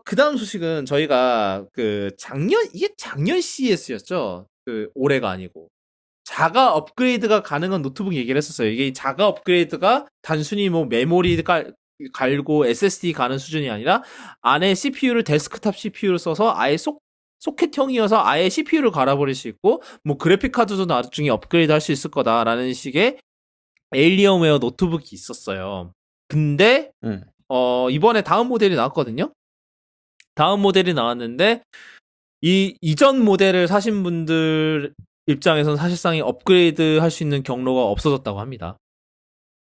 그다음 소식은 저희가 이게 작년 CES였죠. 올해가 아니고. 자가 업그레이드가 가능한 노트북 얘기를 했었어요. 이게 자가 업그레이드가 단순히 뭐 메모리 갈고 SSD 가는 수준이 아니라 안에 CPU를 데스크탑 CPU를 써서 아예 소켓형이어서 아예 CPU를 갈아버릴 수 있고 뭐 그래픽 카드도 나중에 업그레이드 할 수 있을 거다라는 식의 에일리언웨어 노트북이 있었어요. 근데 이번에 다음 모델이 나왔거든요. 다음 모델이 나왔는데 이 이전 모델을 사신 분들 입장에선 사실상 업그레이드 할 수 있는 경로가 없어졌다고 합니다.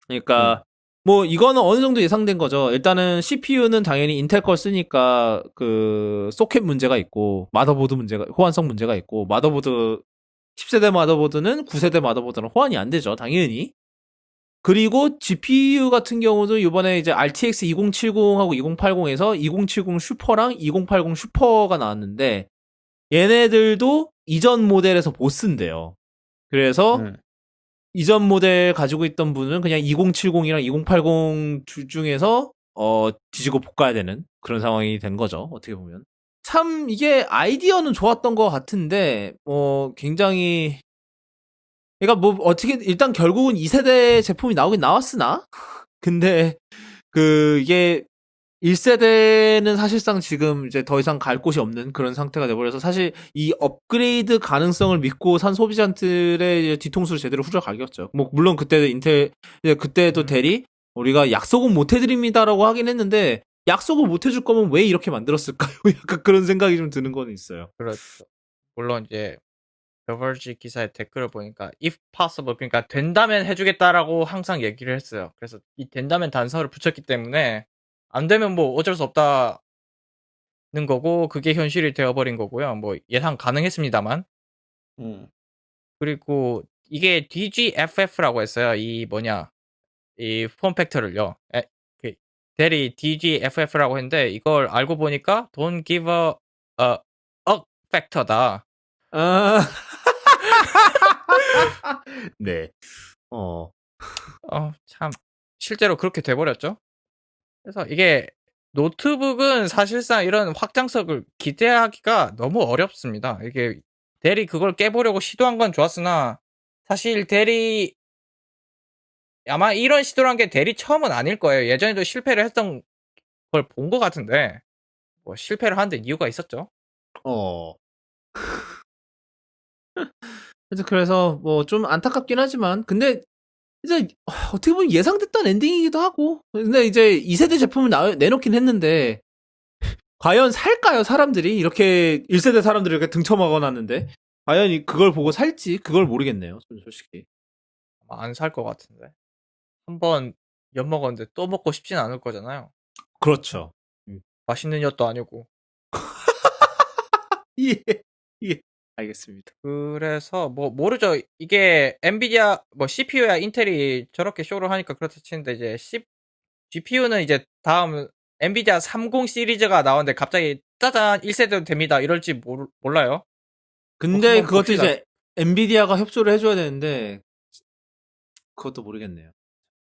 그러니까 뭐 이거는 어느 정도 예상된 거죠. 일단은 CPU는 당연히 인텔 걸 쓰니까 소켓 문제가 있고 마더보드 문제가 호환성 문제가 있고 마더보드 10세대 마더보드는 9세대 마더보드는 호환이 안 되죠. 당연히. 그리고 GPU 같은 경우도 이번에 이제 RTX 2070하고 2080에서 2070 슈퍼랑 2080 슈퍼가 나왔는데 얘네들도 이전 모델에서 못 쓴대요. 그래서 이전 모델 가지고 있던 분은 그냥 2070이랑 2080 둘 중에서 뒤지고 볶아야 되는 그런 상황이 된 거죠. 어떻게 보면. 참 이게 아이디어는 좋았던 것 같은데 굉장히 그러니까 뭐 어떻게 일단 결국은 2세대 제품이 나오긴 나왔으나 근데 이게 1세대는 사실상 지금 이제 더 이상 갈 곳이 없는 그런 상태가 돼버려서 사실 이 업그레이드 가능성을 믿고 산 소비자들의 뒤통수를 제대로 후려갈겼죠. 뭐 물론 그때도 그때도 대리 우리가 약속은 못 해드립니다라고 하긴 했는데 약속을 못 해줄 거면 왜 이렇게 만들었을까요? 약간 그런 생각이 좀 드는 건 있어요. 그렇죠. 물론 이제 더버지 기사의 댓글을 보니까 if possible 그러니까 된다면 해주겠다라고 항상 얘기를 했어요. 그래서 이 된다면 단서를 붙였기 때문에 안 되면 뭐 어쩔 수 없다는 거고 그게 현실이 되어버린 거고요. 뭐 예상 가능했습니다만. 그리고 이게 DGFF라고 했어요. 이 뭐냐 이 폼팩터를요. 그 대리 DGFF라고 했는데 이걸 알고 보니까 Don't give a factor다. 아, 네. 참 실제로 그렇게 돼 버렸죠. 그래서 이게 노트북은 사실상 이런 확장성을 기대하기가 너무 어렵습니다. 이게 델이 그걸 깨보려고 시도한 건 좋았으나 사실 델이 아마 이런 시도를 한 게 델이 처음은 아닐 거예요. 예전에도 실패를 했던 걸 본 것 같은데 뭐 실패를 하는 데 이유가 있었죠. 어. 그래서 뭐 좀 안타깝긴 하지만 근데 이제 어떻게 보면 예상됐던 엔딩이기도 하고 근데 이제 2세대 제품을 내놓긴 했는데 과연 살까요 사람들이 이렇게 1세대 사람들이 이렇게 등쳐먹어 놨는데 과연 그걸 보고 살지 그걸 모르겠네요 솔직히. 아마 안 살 것 같은데. 한번 엿 먹었는데 또 먹고 싶진 않을 거잖아요. 그렇죠. 맛있는 엿도 아니고. 예, 예, 알겠습니다. 그래서 뭐 모르죠. 이게 엔비디아 뭐 CPU야 인텔이 저렇게 쇼를 하니까 그렇다 치는데 이제 GPU는 이제 다음 엔비디아 30 시리즈가 나오는데 갑자기 짜잔 1세대도 됩니다. 이럴지 몰라요. 뭐 근데 한번 그것도 봅시다. 이제 엔비디아가 협조를 해줘야 되는데 그것도 모르겠네요.